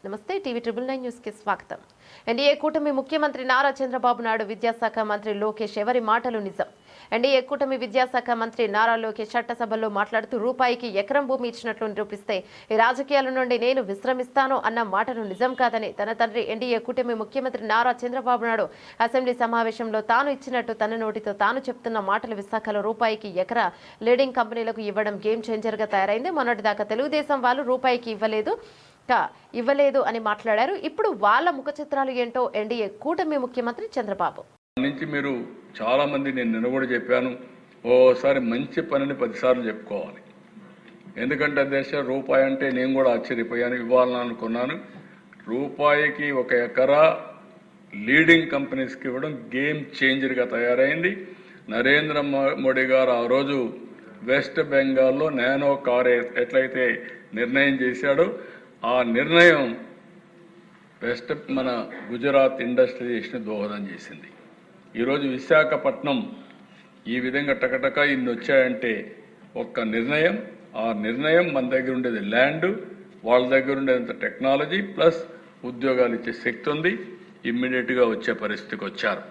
నమస్తే TV 999 news కి స్వాగతం. ఎన్డీఏ కూటమి ముఖ్యమంత్రి నారా చంద్రబాబు నాయుడు విద్యాశాఖ మంత్రి లోకేష్ ఎవరి మాటలు నిజం. ఎన్డీఏ కూటమి విద్యాశాఖ మంత్రి నారా లోకేష్ చట్టసభలో మాట్లాడుతూ రూపాయికి ఎకరం భూమి ఇచ్చినట్లు నిరూపిస్తే ఈ రాజకీయాల నుండి నేను విశ్రమిస్తాను అన్న మాటను నిజం కాదని తన తండ్రి ఎన్డీఏ కూటమి ముఖ్యమంత్రి నారా చంద్రబాబు నాయుడు అసెంబ్లీ సమావేశంలో తాను ఇచ్చినట్టు తన నోటితో తాను చెప్తున్న మాటలు విశాఖలో రూపాయికి ఎకరా లీడింగ్ కంపెనీలకు ఇవ్వడం గేమ్ చేంజర్ గా తయారైంది. మొన్నటిదాకా తెలుగుదేశం వాళ్ళు రూపాయికి ఇవ్వలేదు అని మాట్లాడారు. ఇప్పుడు వాళ్ళ ముఖ చిత్రాలు ఏంటో ఎన్డీఏ కూటమి ముఖ్యమంత్రి చంద్రబాబు నుంచి మీరు చాలా మంది నేను నిన్న కూడా చెప్పాను, ఓసారి మంచి పనిని 10 సార్లు చెప్పుకోవాలి. ఎందుకంటే దేశ రూపాయి అంటే నేను కూడా ఆశ్చర్యపోయాను, ఇవ్వాలని అనుకున్నాను. రూపాయికి 1 ఎకరా లీడింగ్ కంపెనీస్కి ఇవ్వడం గేమ్ చేంజర్గా తయారైంది. నరేంద్ర మోడీ గారు ఆ రోజు వెస్ట్ బెంగాల్లో నానో కార్ ఎట్లయితే నిర్ణయం చేశాడో ఆ నిర్ణయం మన గుజరాత్ ఇండస్ట్రియల్స్ని దోహదం చేసింది. ఈరోజు విశాఖపట్నం ఈ విధంగా టకటక ఇన్ని వచ్చాయంటే ఒక్క నిర్ణయం, ఆ నిర్ణయం మన దగ్గర ఉండేది ల్యాండ్, వాళ్ళ దగ్గర ఉండేంత టెక్నాలజీ ప్లస్ ఉద్యోగాలు ఇచ్చే శక్తి ఉంది. ఇమ్మీడియట్గా వచ్చే పరిస్థితికి వచ్చారు.